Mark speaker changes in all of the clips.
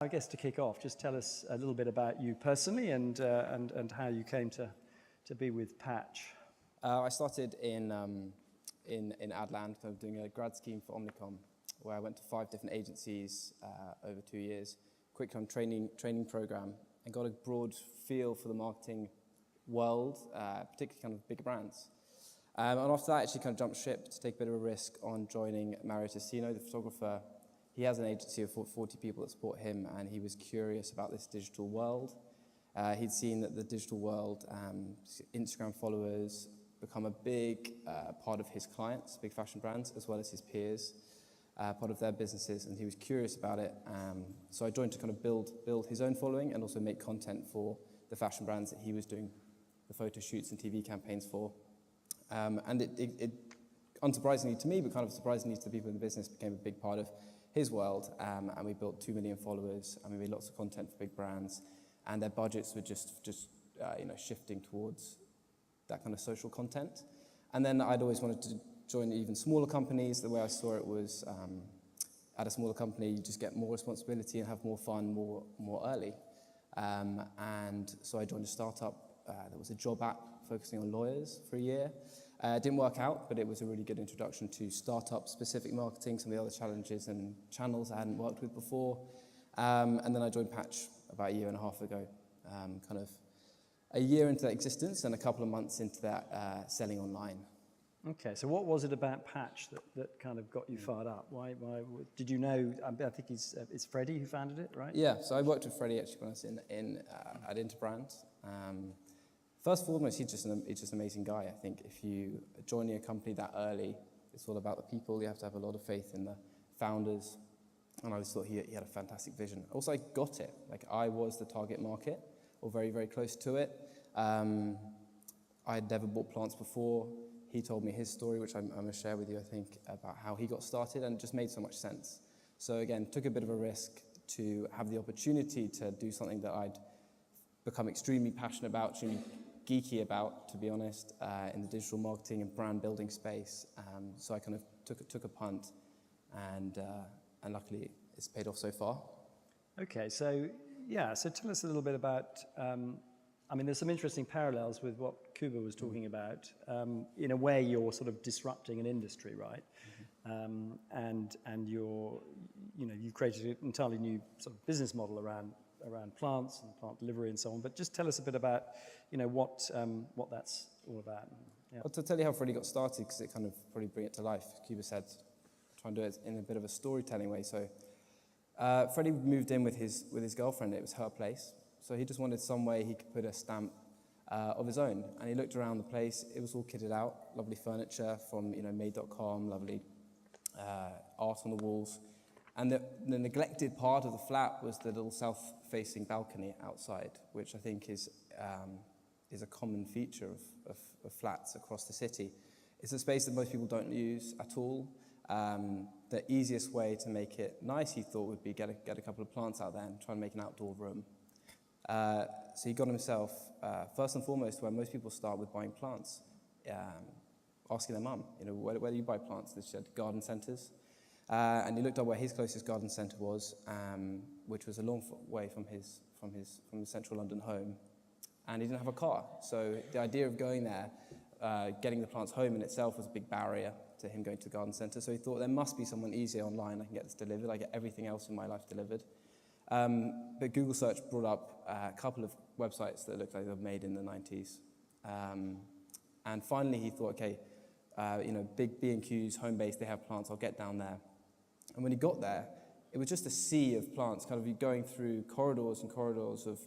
Speaker 1: I guess to kick off, just tell us a little bit about you personally and how you came to be with Patch.
Speaker 2: I started in Adland, kind of doing a grad scheme for Omnicom, where I went to 5 different agencies over 2 years, quick training program, and got a broad feel for the marketing world, particularly kind of bigger brands. And after that, I actually kind of jumped ship to take a bit of a risk on joining Mario Tessino, the photographer. He has an agency of 40 people that support him, and he was curious about this digital world. He'd seen that the digital world, Instagram followers, become a big part of his clients, big fashion brands, as well as his peers, part of their businesses, and he was curious about it. So I joined to kind of build his own following and also make content for the fashion brands that he was doing the photo shoots and TV campaigns for. And it unsurprisingly to me, but kind of surprisingly to the people in the business, became a big part of his world. And we built 2 million followers, and we made lots of content for big brands, and their budgets were just shifting towards that kind of social content. And then I'd always wanted to join even smaller companies. The way I saw it was, at a smaller company, you just get more responsibility and have more fun more early. And so I joined a startup that was a job app focusing on lawyers for a year. It didn't work out, but it was a really good introduction to startup-specific marketing, some of the other challenges and channels I hadn't worked with before. And then I joined Patch about 1.5 years ago, kind of a year into that existence and a couple of months into that selling online.
Speaker 1: Okay, so what was it about Patch that kind of got you fired up? Why did you know? I think it's Freddie who founded it, right?
Speaker 2: Yeah, so I worked with Freddie actually when I was at Interbrand. First and foremost, he's just an amazing guy. I think if you joining a company that early, it's all about the people. You have to have a lot of faith in the founders, and I just thought he had a fantastic vision. Also, I got it. Like, I was the target market, or very, very close to it. I had never bought plants before. He told me his story, which I'm going to share with you, I think, about how he got started, and it just made so much sense. So again, took a bit of a risk to have the opportunity to do something that I'd become extremely passionate about, extremely geeky about, to be honest, in the digital marketing and brand building space. So I kind of took a punt, and luckily it's paid off so far.
Speaker 1: Okay, so tell us a little bit about. I mean, there's some interesting parallels with what Kuba was talking about. In a way, you're sort of disrupting an industry, right? Mm-hmm. And you've created an entirely new sort of business model around plants and plant delivery and so on. But just tell us a bit about, what that's all about. Yeah.
Speaker 2: Well, to tell you how Freddie got started, because it kind of probably bring it to life. Kuba said, try and do it in a bit of a storytelling way. So Freddie moved in with his girlfriend. It was her place. So he just wanted some way he could put a stamp of his own. And he looked around the place. It was all kitted out. Lovely furniture from made.com, lovely art on the walls. And the neglected part of the flat was the little south-facing balcony outside, which I think is a common feature of flats across the city. It's a space that most people don't use at all. The easiest way to make it nice, he thought, would be get a couple of plants out there and try and make an outdoor room. So he got himself, first and foremost, where most people start with buying plants, asking their mum, where do you buy plants? They said garden centres. And he looked up where his closest garden centre was, which was a long way from his central London home, and he didn't have a car. So the idea of going there, getting the plants home in itself was a big barrier to him going to the garden centre. So he thought there must be someone easier online. I can get this delivered. I get everything else in my life delivered. But Google search brought up a couple of websites that looked like they were made in the 90s. And finally he thought, okay, big B&Qs, home base, they have plants, I'll get down there. And when he got there, it was just a sea of plants, kind of going through corridors and corridors of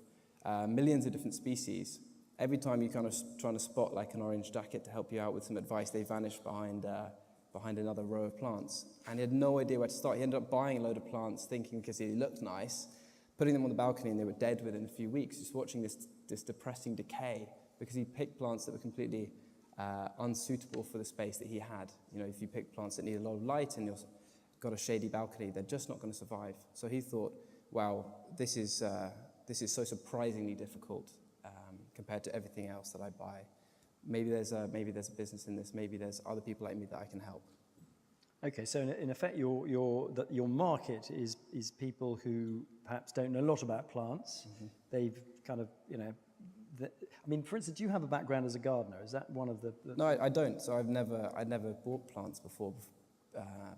Speaker 2: millions of different species. Every time you kind of trying to spot like an orange jacket to help you out with some advice, they vanished behind another row of plants. And he had no idea where to start. He ended up buying a load of plants, thinking because they looked nice, putting them on the balcony, and they were dead within a few weeks, just watching this depressing decay, because he picked plants that were completely unsuitable for the space that he had. If you pick plants that need a lot of light and you've got a shady balcony, they're just not going to survive. So he thought, wow, this is so surprisingly difficult compared to everything else that I buy. Maybe there's a business in this. Maybe there's other people like me that I can help.
Speaker 1: Okay, so in effect, your market is people who perhaps don't know a lot about plants. They've kind of, I mean, for instance, do you have a background as a gardener? Is that one of the
Speaker 2: No, I don't. So I'd never bought plants before.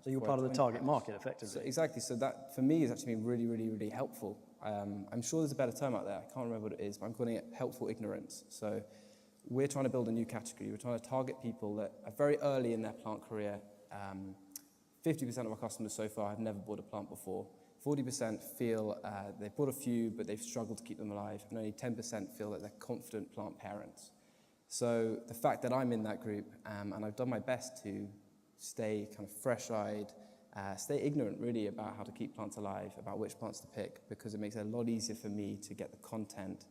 Speaker 1: So you're part of the target market, effectively.
Speaker 2: So exactly. So that, for me, has actually been really, really, really helpful. I'm sure there's a better term out there. I can't remember what it is, but I'm calling it helpful ignorance. So we're trying to build a new category. We're trying to target people that are very early in their plant career. 50% of our customers so far have never bought a plant before. 40% feel they've bought a few, but they've struggled to keep them alive. And only 10% feel that they're confident plant parents. So the fact that I'm in that group, and I've done my best to stay kind of fresh-eyed, stay ignorant really about how to keep plants alive, about which plants to pick, because it makes it a lot easier for me to get the content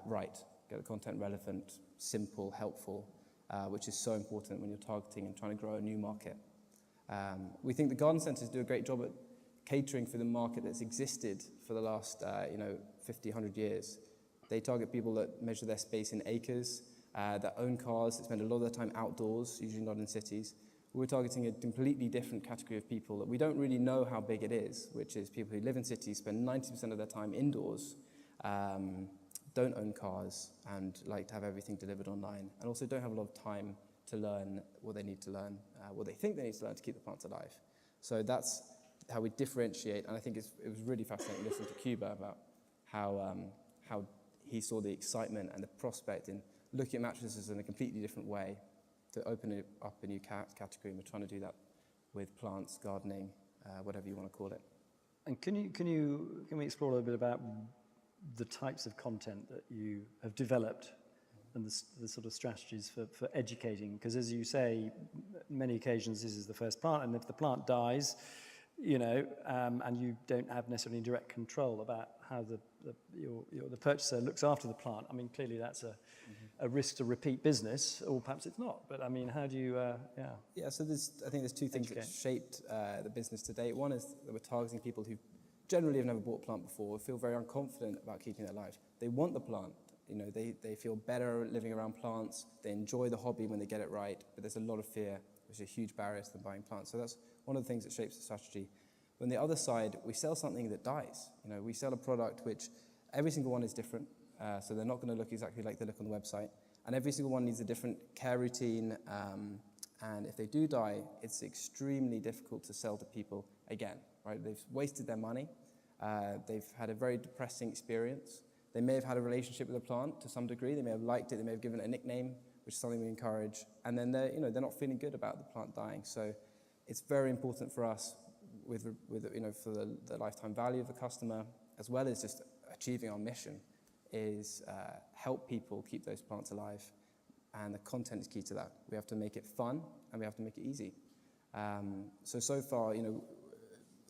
Speaker 2: right, get the content relevant, simple, helpful, which is so important when you're targeting and trying to grow a new market. We think the garden centres do a great job at catering for the market that's existed for the last 50, 100 years. They target people that measure their space in acres, that own cars, that spend a lot of their time outdoors, usually not in cities. We're targeting a completely different category of people that we don't really know how big it is, which is people who live in cities, spend 90% of their time indoors, don't own cars, and like to have everything delivered online, and also don't have a lot of time to learn what they need to learn, what they think they need to learn to keep the plants alive. So that's how we differentiate, and I think it was really fascinating listening to Cuba about how he saw the excitement and the prospect in looking at mattresses in a completely different way, to open up a new category, and we're trying to do that with plants, gardening, whatever you want to call it.
Speaker 1: And can we explore a little bit about the types of content that you have developed and the sort of strategies for educating? Because as you say, many occasions this is the first plant, and if the plant dies, and you don't have necessarily direct control about how the purchaser looks after the plant, I mean, clearly that's a risk to repeat business, or perhaps it's not. But I mean, how do you,
Speaker 2: Yeah, so I think there's two things that shaped the business to date. One is that we're targeting people who generally have never bought a plant before, feel very unconfident about keeping it alive. They want the plant. They feel better living around plants. They enjoy the hobby when they get it right, but there's a lot of fear, which is a huge barrier to them buying plants. So that's one of the things that shapes the strategy. But on the other side, we sell something that dies. We sell a product which every single one is different, so they're not going to look exactly like they look on the website, and every single one needs a different care routine, and if they do die, it's extremely difficult to sell to people again, right? They've wasted their money, they've had a very depressing experience. They may have had a relationship with the plant to some degree, they may have liked it, they may have given it a nickname, which is something we encourage, and then they're not feeling good about the plant dying. So it's very important for us for the lifetime value of the customer, as well as just achieving our mission, is help people keep those plants alive, and the content is key to that. We have to make it fun, and we have to make it easy. So far,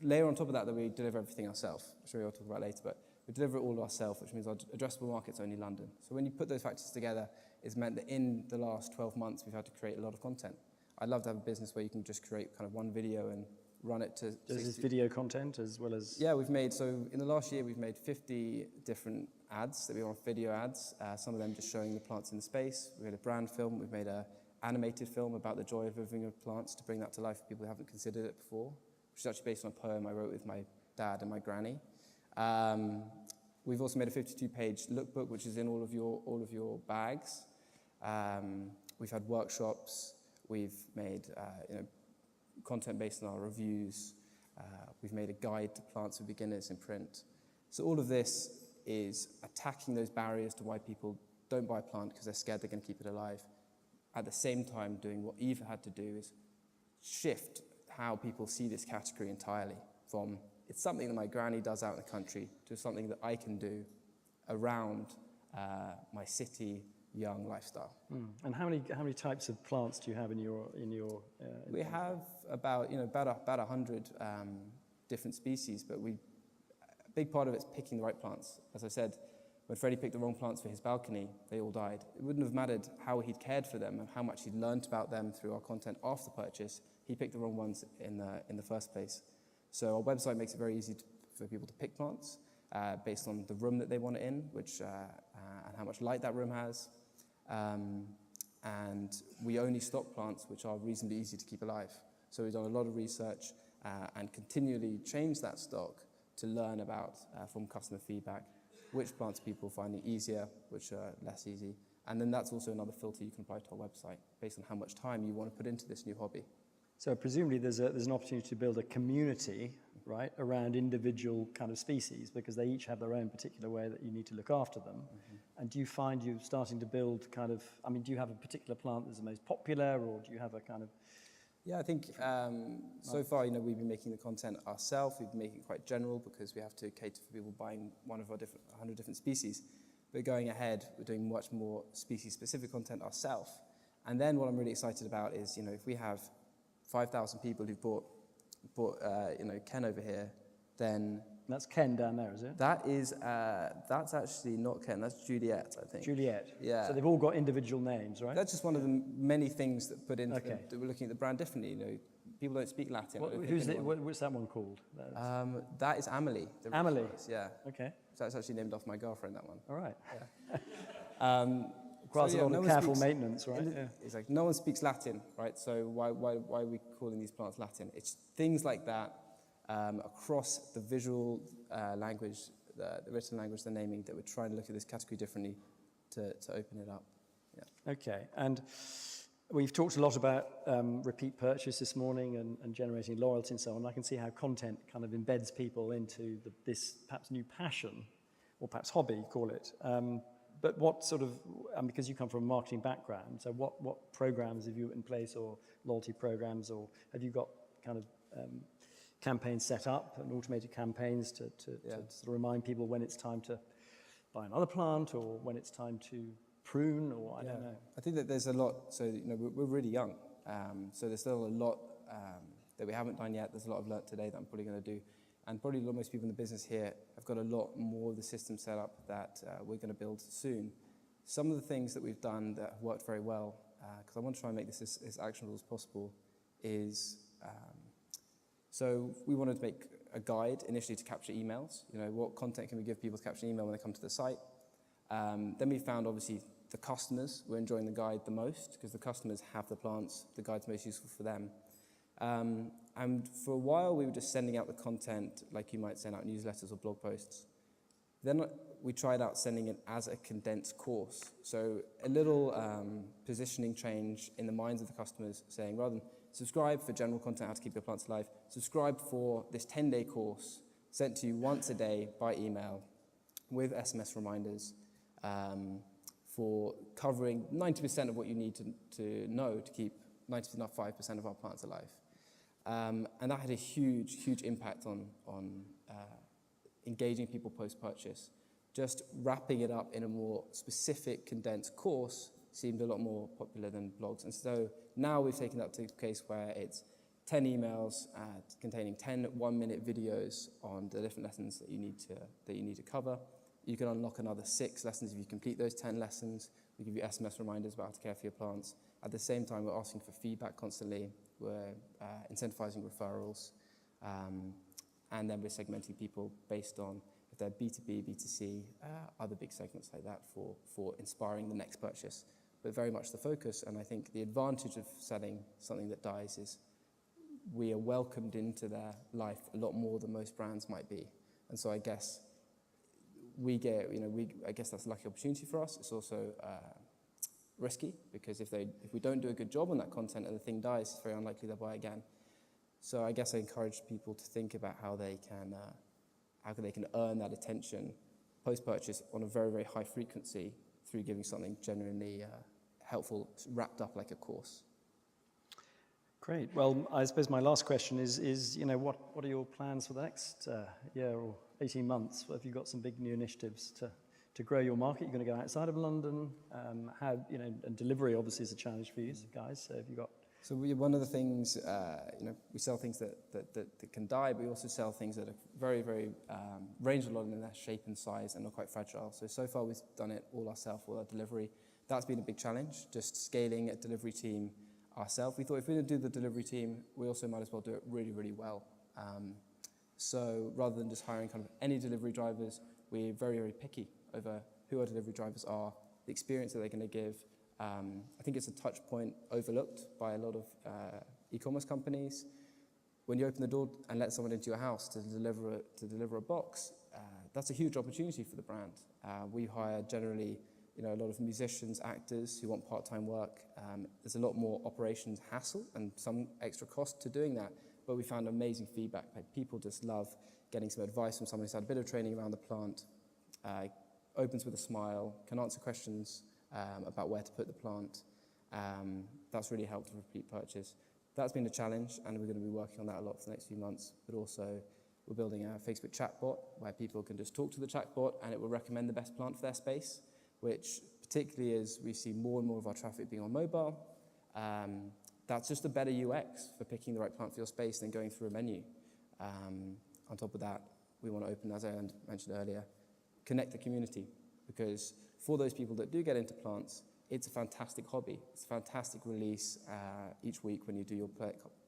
Speaker 2: layer on top of that we deliver everything ourselves. I'm sure we'll talk about later, but we deliver it all ourselves, which means our addressable market's only London. So when you put those factors together, it's meant that in the last 12 months, we've had to create a lot of content. I'd love to have a business where you can just create kind of one video and run it to 60.
Speaker 1: Is this video content as well as?
Speaker 2: Yeah, so in the last year, we've made 50 different ads that we want, video ads, some of them just showing the plants in the space. We made a brand film, we've made an animated film about the joy of living with plants to bring that to life for people who haven't considered it before, which is actually based on a poem I wrote with my dad and my granny. We've also made a 52-page lookbook, which is in all of your bags. We've had workshops. We've made content based on our reviews. We've made a guide to plants for beginners in print. So all of this is attacking those barriers to why people don't buy a plant because they're scared they're going to keep it alive. At the same time, doing what Eve had to do is shift how people see this category entirely, from it's something that my granny does out in the country to something that I can do around my city young lifestyle.
Speaker 1: And how many types of plants do you have in your?
Speaker 2: We have about 100 different species, but a big part of it's picking the right plants. As I said, when Freddie picked the wrong plants for his balcony, they all died. It wouldn't have mattered how he'd cared for them and how much he'd learned about them through our content after purchase. He picked the wrong ones in the first place. So our website makes it very easy for people to pick plants based on the room that they want it in, and how much light that room has. And we only stock plants which are reasonably easy to keep alive. So we've done a lot of research and continually changed that stock to learn about, from customer feedback, which plants people finding easier, which are less easy. And then that's also another filter you can apply to our website based on how much time you want to put into this new hobby.
Speaker 1: So presumably there's an opportunity to build a community, right, around individual kind of species, because they each have their own particular way that you need to look after them. And do you find you're starting to build kind of, I mean, do you have a particular plant that's the most popular, or do you have a kind of...
Speaker 2: Yeah, I think so far, we've been making the content ourselves. We've been making it quite general because we have to cater for people buying one of our 100 different species. But going ahead, we're doing much more species-specific content ourselves. And then what I'm really excited about is, if we have 5,000 people who've bought Ken over here, then...
Speaker 1: That's Ken down there, is it?
Speaker 2: That's actually not Ken, that's Juliet, I think.
Speaker 1: Juliet.
Speaker 2: Yeah.
Speaker 1: So they've all got individual names, right?
Speaker 2: That's just one of the many things that put into
Speaker 1: Okay.
Speaker 2: that we're looking at the brand differently. People don't speak Latin.
Speaker 1: What's that one called?
Speaker 2: That is Amelie.
Speaker 1: Amelie.
Speaker 2: Yeah.
Speaker 1: Okay.
Speaker 2: So that's actually named after my girlfriend, that one.
Speaker 1: All right.
Speaker 2: Yeah.
Speaker 1: Requires a lot
Speaker 2: no
Speaker 1: of
Speaker 2: one
Speaker 1: careful
Speaker 2: speaks-
Speaker 1: maintenance, right? Yeah.
Speaker 2: It's like no one speaks Latin, right? So why are we calling these plants Latin? It's things like that across the visual language, the written language, the naming, that we're trying to look at this category differently to open it up. Yeah.
Speaker 1: Okay. And we've talked a lot about repeat purchase this morning and generating loyalty and so on. I can see how content kind of embeds people into this perhaps new passion, or perhaps hobby, call it. But what sort of, because you come from a marketing background, so what programs have you in place, or loyalty programs, or have you got kind of campaigns set up and automated campaigns to sort of remind people when it's time to buy another plant, or when it's time to prune, or I don't know?
Speaker 2: I think that there's a lot, so we're really young, so there's still a lot that we haven't done yet. There's a lot I've learnt today that I'm probably going to do. And probably most people in the business here have got a lot more of the system set up that we're going to build soon. Some of the things that we've done that have worked very well, because I want to try and make this as actionable as possible, is so we wanted to make a guide initially to capture emails. What content can we give people to capture an email when they come to the site? Then we found, obviously, the customers were enjoying the guide the most, because the customers have the plants, the guide's most useful for them. And for a while, we were just sending out the content like you might send out newsletters or blog posts. Then we tried out sending it as a condensed course. So a little positioning change in the minds of the customers, saying rather than subscribe for general content, how to keep your plants alive, subscribe for this 10-day course sent to you once a day by email with SMS reminders for covering 90% of what you need to know to keep 95% of our plants alive. And that had a huge, huge impact on engaging people post-purchase. Just wrapping it up in a more specific, condensed course seemed a lot more popular than blogs. And so now we've taken that to a case where it's 10 emails containing 10 one-minute videos on the different lessons that you need to cover. You can unlock another 6 lessons if you complete those 10 lessons. We give you SMS reminders about how to care for your plants. At the same time, we're asking for feedback constantly. We're incentivizing referrals. And then we're segmenting people based on if they're B2B, B2C, other big segments like that for inspiring the next purchase. But very much the focus, and I think the advantage of selling something that dies is we are welcomed into their life a lot more than most brands might be. And so I guess I guess that's a lucky opportunity for us. It's also risky, because if we don't do a good job on that content and the thing dies, it's very unlikely they'll buy again. So I guess I encourage people to think about how they can earn that attention post-purchase on a very, very high frequency through giving something genuinely helpful, wrapped up like a course.
Speaker 1: Great. Well, I suppose my last question is what are your plans for the next year or 18 months? Have you got some big new initiatives to grow your market? You're going to go outside of London. And delivery obviously is a challenge for you guys. So have you got?
Speaker 2: So one of the things, we sell things that can die, but we also sell things that are very, very range a lot in their shape and size and are quite fragile. So far we've done it all ourselves, all our delivery. That's been a big challenge, just scaling a delivery team ourselves. We thought if we're going to do the delivery team, we also might as well do it really, really well. So rather than just hiring kind of any delivery drivers, we're very, very picky over who our delivery drivers are, the experience that they're going to give. I think it's a touch point overlooked by a lot of e-commerce companies. When you open the door and let someone into your house to deliver a box, that's a huge opportunity for the brand. We hire generally, a lot of musicians, actors who want part-time work. There's a lot more operations hassle and some extra cost to doing that, but we found amazing feedback. People just love getting some advice from someone who's had a bit of training around the plant, opens with a smile, can answer questions about where to put the plant. That's really helped with repeat purchase. That's been a challenge, and we're going to be working on that a lot for the next few months, but also we're building a Facebook chatbot where people can just talk to the chatbot and it will recommend the best plant for their space, which particularly as we see more and more of our traffic being on mobile, that's just a better UX for picking the right plant for your space than going through a menu. On top of that, we want to open, as I mentioned earlier, connect the community, because for those people that do get into plants, it's a fantastic hobby. It's a fantastic release each week when you do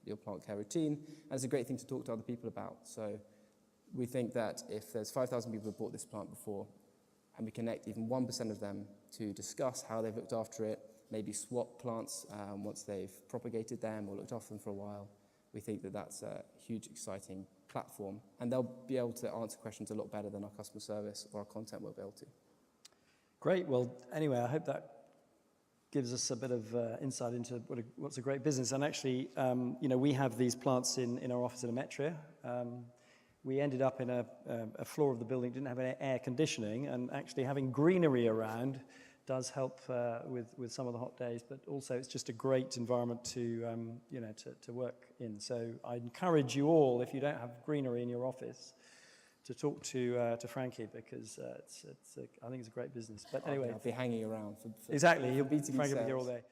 Speaker 2: your plant care routine, and it's a great thing to talk to other people about. So we think that if there's 5,000 people who bought this plant before, and we connect even 1% of them to discuss how they've looked after it, maybe swap plants once they've propagated them or looked after them for a while, we think that that's a huge, exciting platform, and they'll be able to answer questions a lot better than our customer service or our content will be able to.
Speaker 1: Great. Well, anyway, I hope that gives us a bit of insight into what's a great business. And actually, we have these plants in our office in Ametria. We ended up in a floor of the building, didn't have any air conditioning, and actually having greenery around does help with some of the hot days, but also it's just a great environment to work in. So I encourage you all, if you don't have greenery in your office, to talk to Franky, because I think it's a great business. But anyway,
Speaker 2: I'll be hanging around for
Speaker 1: exactly.
Speaker 2: B2B
Speaker 1: Franky will be here all
Speaker 2: sales.
Speaker 1: day.